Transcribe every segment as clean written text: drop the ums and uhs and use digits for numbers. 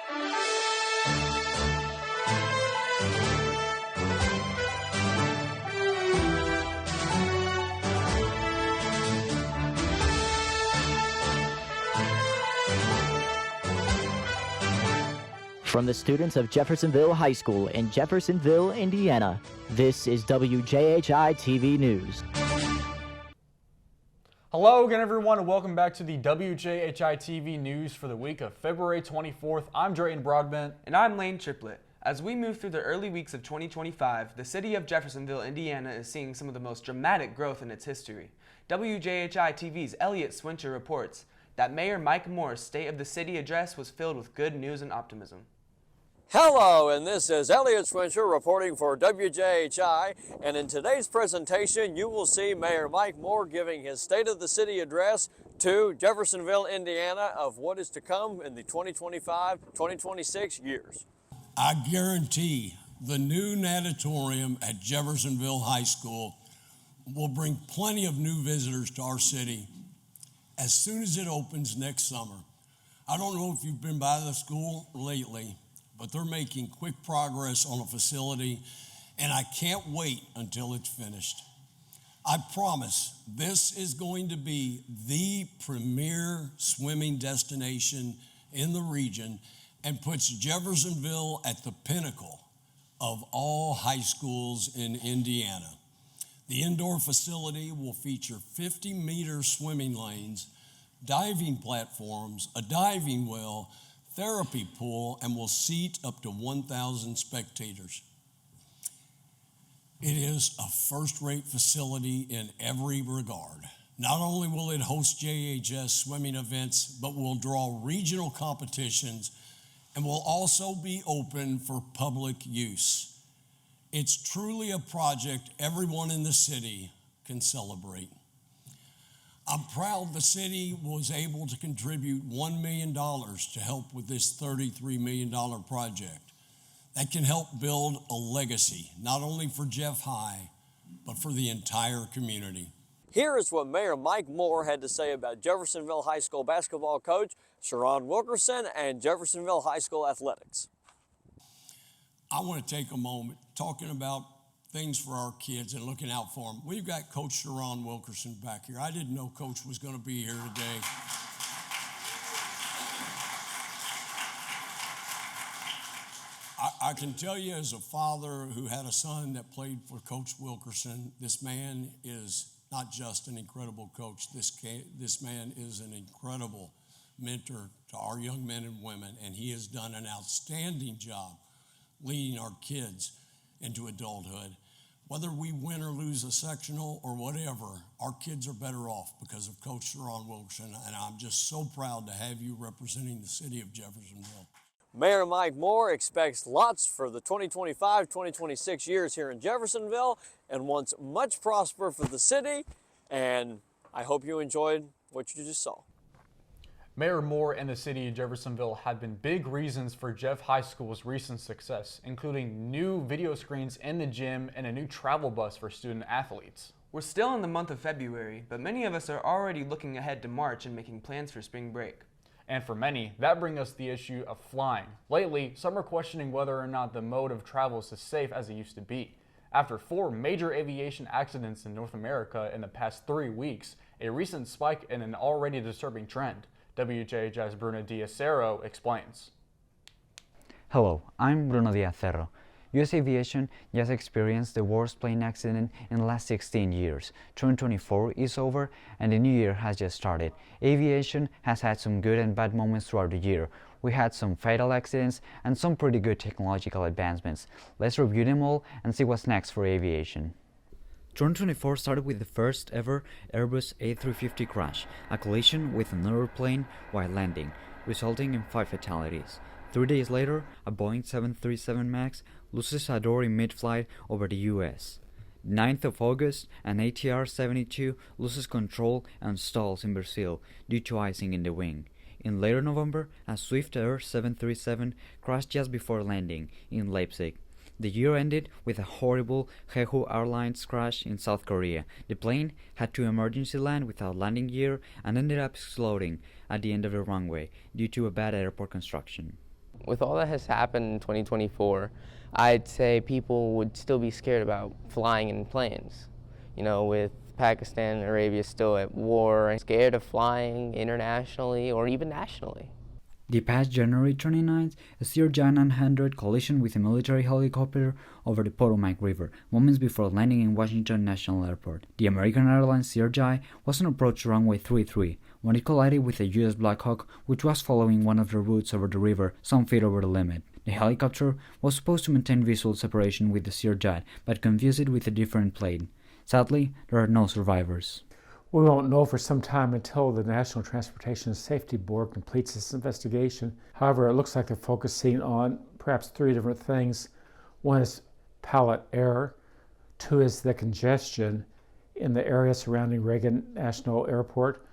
From the students of Jeffersonville High School in Jeffersonville, Indiana, this is WJHI TV News. Hello again, everyone, and welcome back to the WJHI TV News for the week of February 24th. I'm Drayton Broadbent. And I'm Lane Triplett. As we move through the early weeks of 2025, the city of Jeffersonville, Indiana is seeing some of the most dramatic growth in its history. WJHI TV's Elliot Swincher reports that Mayor Mike Moore's State of the City address was filled with good news and optimism. Hello, and this is Elliot Swincher reporting for WJHI, and in today's presentation you will see Mayor Mike Moore giving his State of the City address to Jeffersonville, Indiana, of what is to come in the 2025-2026 years. I guarantee the new natatorium at Jeffersonville High School will bring plenty of new visitors to our city as soon as it opens next summer. I don't know if you've been by the school lately, but they're making quick progress on a facility, and I can't wait until it's finished. I promise this is going to be the premier swimming destination in the region and puts Jeffersonville at the pinnacle of all high schools in Indiana. The indoor facility will feature 50-meter swimming lanes, diving platforms, a diving well, therapy pool, and will seat up to 1,000 spectators. It is a first-rate facility in every regard. Not only will it host JHS swimming events, but will draw regional competitions and will also be open for public use. It's truly a project everyone in the city can celebrate. I'm proud the city was able to contribute $1 million to help with this $33 million project that can help build a legacy, not only for Jeff High, but for the entire community. Here is what Mayor Mike Moore had to say about Jeffersonville High School basketball coach Sharon Wilkerson and Jeffersonville High School athletics. I want to take a moment talking about things for our kids and looking out for them. We've got Coach Sharon Wilkerson back here. I didn't know Coach was going to be here today. I can tell you, as a father who had a son that played for Coach Wilkerson, this man is not just an incredible coach. This man is an incredible mentor to our young men and women, and he has done an outstanding job leading our kids into adulthood. Whether we win or lose a sectional or whatever, our kids are better off because of Coach Sharon Wilkerson, and I'm just so proud to have you representing the city of Jeffersonville. Mayor Mike Moore expects lots for the 2025-2026 years here in Jeffersonville and wants much prosper for the city, and I hope you enjoyed what you just saw. Mayor Moore and the city of Jeffersonville have been big reasons for Jeff High School's recent success, including new video screens in the gym and a new travel bus for student athletes. We're still in the month of February, but many of us are already looking ahead to March and making plans for spring break. And for many, that brings us the issue of flying. Lately, some are questioning whether or not the mode of travel is as safe as it used to be. After 4 major aviation accidents in North America in the past 3 weeks, a recent spike in an already disturbing trend. WJHI's Bruno Diacero explains. Hello, I'm Bruno Diacero. U.S. Aviation just experienced the worst plane accident in the last 16 years. 2024 is over and the new year has just started. Aviation has had some good and bad moments throughout the year. We had some fatal accidents and some pretty good technological advancements. Let's review them all and see what's next for aviation. 2024 started with the first ever Airbus A350 crash, a collision with another plane while landing, resulting in 5 fatalities. 3 days later, a Boeing 737 MAX loses a door in mid-flight over the US. 9th of August, an ATR-72 loses control and stalls in Brazil due to icing in the wing. In later November, a Swift Air 737 crashed just before landing in Leipzig. The year ended with a horrible Jeju Airlines crash in South Korea. The plane had to emergency land without landing gear and ended up exploding at the end of the runway due to a bad airport construction. With all that has happened in 2024, I'd say people would still be scared about flying in planes. You know, with Pakistan and Arabia still at war, and scared of flying internationally or even nationally. The past January 29th, a Sir-Jan 900 collision with a military helicopter over the Potomac River, moments before landing in Washington National Airport. The American Airlines Sir-Jan was on approach to runway 33 when it collided with a U.S. Black Hawk, which was following one of the routes over the river some feet over the limit. The helicopter was supposed to maintain visual separation with the Sir-Jan, but confused it with a different plane. Sadly, there are no survivors. We won't know for some time until the National Transportation Safety Board completes its investigation. However, it looks like they're focusing on perhaps three different things. One is pilot error. Two is the congestion in the area surrounding Reagan National Airport.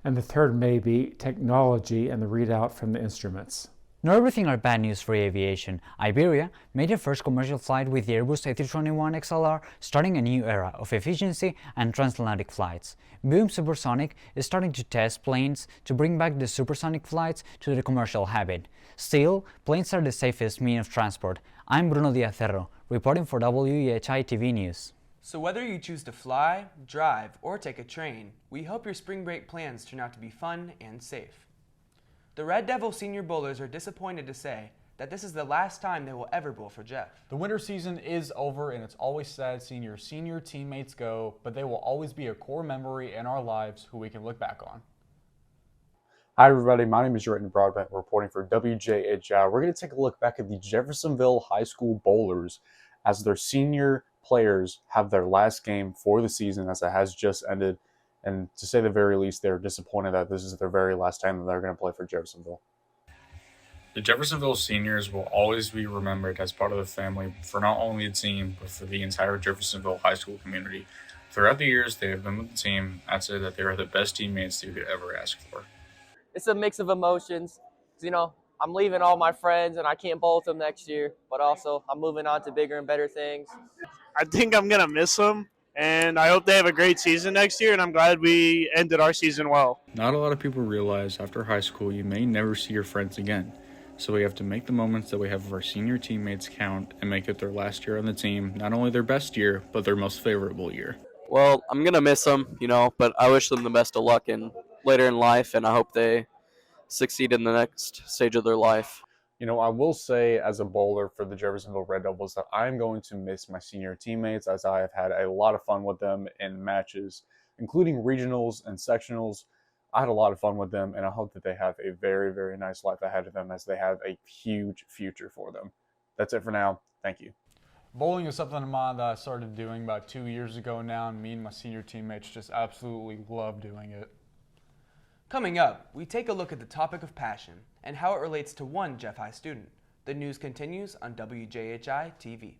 And the third may be technology and the readout from the instruments. Not everything are bad news for aviation. Iberia made their first commercial flight with the Airbus A321 XLR, starting a new era of efficiency and transatlantic flights. Boom Supersonic is starting to test planes to bring back the supersonic flights to the commercial habit. Still, planes are the safest means of transport. I'm Bruno Diacerro, reporting for WEHI TV News. So whether you choose to fly, drive, or take a train, we hope your spring break plans turn out to be fun and safe. The Red Devil senior bowlers are disappointed to say that this is the last time they will ever bowl for Jeff. The winter season is over, and it's always sad seeing your senior teammates go, but they will always be a core memory in our lives who we can look back on. Hi everybody, my name is Jordan Broadbent, reporting for WJHI. We're going to take a look back at the Jeffersonville High School bowlers as their senior players have their last game for the season, as it has just ended. And to say the very least, they're disappointed that this is their very last time that they're going to play for Jeffersonville. The Jeffersonville seniors will always be remembered as part of the family for not only the team, but for the entire Jeffersonville High School community. Throughout the years they have been with the team, I'd say that they are the best teammates you could ever ask for. It's a mix of emotions. You know, I'm leaving all my friends and I can't bowl with them next year, but also I'm moving on to bigger and better things. I think I'm going to miss them. And I hope they have a great season next year, and I'm glad we ended our season well. Not a lot of people realize after high school you may never see your friends again. So we have to make the moments that we have of our senior teammates count and make it their last year on the team, not only their best year, but their most favorable year. Well, I'm going to miss them, but I wish them the best of luck later in life, and I hope they succeed in the next stage of their life. I will say as a bowler for the Jeffersonville Red Devils that I'm going to miss my senior teammates, as I have had a lot of fun with them in matches, including regionals and sectionals. I had a lot of fun with them, and I hope that they have a very, very nice life ahead of them, as they have a huge future for them. That's it for now. Thank you. Bowling is something of mine that I started doing about 2 years ago now, and me and my senior teammates just absolutely love doing it. Coming up, we take a look at the topic of passion and how it relates to one Jeff High student. The news continues on WJHI TV.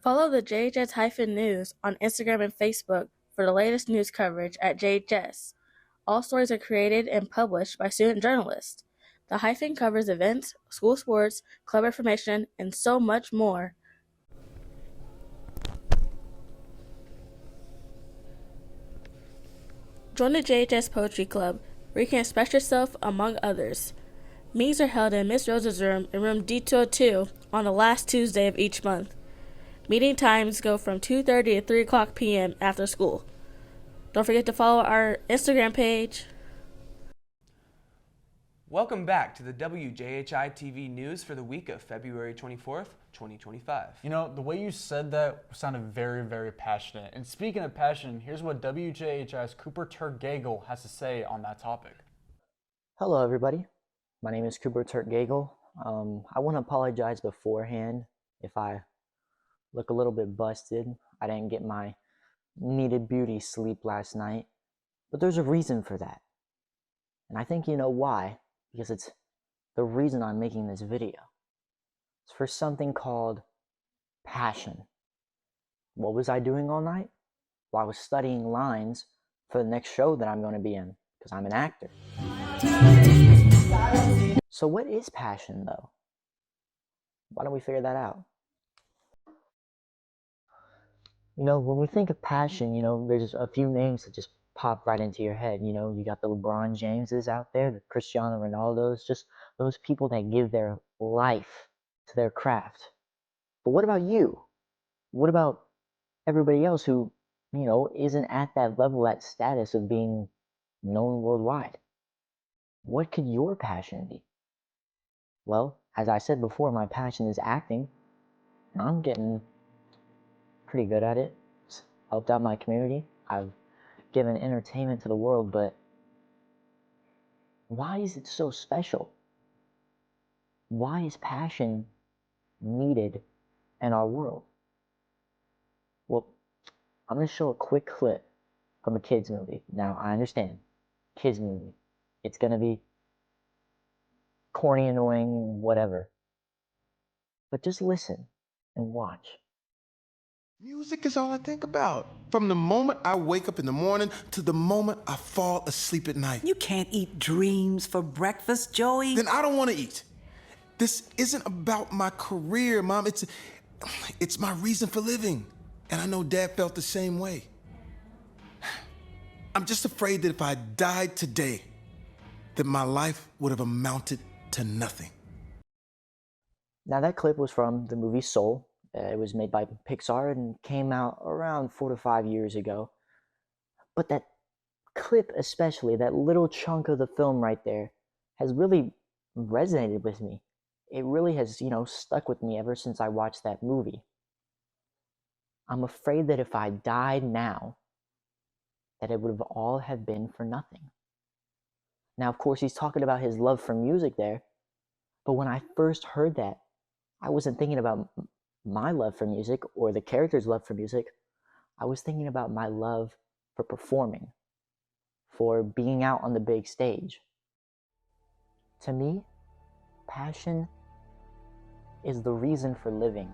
Follow the JHS-News on Instagram and Facebook for the latest news coverage at JHS. All stories are created and published by student journalists. The hyphen covers events, school sports, club information, and so much more. Join the JHS Poetry Club, where you can express yourself among others. Meetings are held in Miss Rosa's room in room D202 on the last Tuesday of each month. Meeting times go from 2:30 to 3 o'clock p.m. after school. Don't forget to follow our Instagram page. Welcome back to the WJHI TV news for the week of February 24th, 2025. The way you said that sounded very, very passionate. And speaking of passion, here's what WJHI's Cooper Turk-Gagel has to say on that topic. Hello, everybody. My name is Cooper Turk-Gagel. I want to apologize beforehand if I look a little bit busted. I didn't get my needed beauty sleep last night, but there's a reason for that. And I think you know why, because it's the reason I'm making this video. It's for something called passion. What was I doing all night? Well, I was studying lines for the next show that I'm going to be in, because I'm an actor. So what is passion, though? Why don't we figure that out? When we think of passion, there's a few names that just pop right into your head. You got the LeBron Jameses out there, the Cristiano Ronaldos, just those people that give their life to their craft. But what about you? What about everybody else who, isn't at that level, that status of being known worldwide? What could your passion be? Well, as I said before, my passion is acting. I'm getting pretty good at it. It's helped out my community. I've given entertainment to the world, but why is it so special? Why is passion needed in our world? Well, I'm going to show a quick clip from a kids movie. Now, I understand, kids movie. It's going to be corny, annoying, whatever. But just listen and watch. Music is all I think about. From the moment I wake up in the morning to the moment I fall asleep at night. You can't eat dreams for breakfast, Joey. Then I don't want to eat. This isn't about my career, Mom. It's my reason for living. And I know Dad felt the same way. I'm just afraid that if I died today, that my life would have amounted to nothing. Now that clip was from the movie Soul. It was made by Pixar and came out around 4 to 5 years ago. But that clip especially, that little chunk of the film right there, has really resonated with me. It really has, stuck with me ever since I watched that movie. I'm afraid that if I died now, that it would have all have been for nothing. Now, of course, he's talking about his love for music there, but when I first heard that, I wasn't thinking about my love for music or the character's love for music. I was thinking about my love for performing, for being out on the big stage. To me, passion is the reason for living.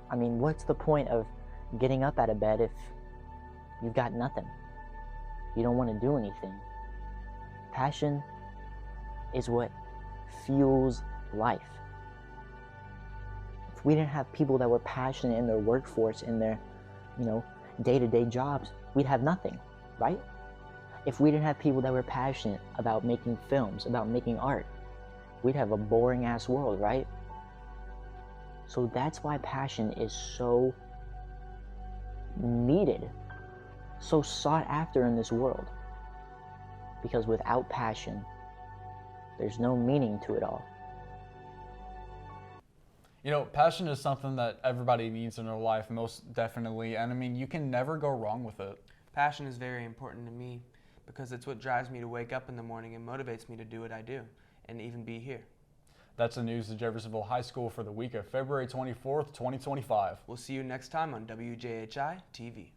I mean, what's the point of getting up out of bed if you've got nothing? You don't want to do anything. Passion is what fuels life. If we didn't have people that were passionate in their workforce, in their, day-to-day jobs, we'd have nothing, right? If we didn't have people that were passionate about making films, about making art, we'd have a boring-ass world, right? So that's why passion is so needed, so sought after in this world. Because without passion, there's no meaning to it all. Passion is something that everybody needs in their life, most definitely. And I mean, you can never go wrong with it. Passion is very important to me because it's what drives me to wake up in the morning and motivates me to do what I do and even be here. That's the news of Jeffersonville High School for the week of February 24th, 2025. We'll see you next time on WJHI TV.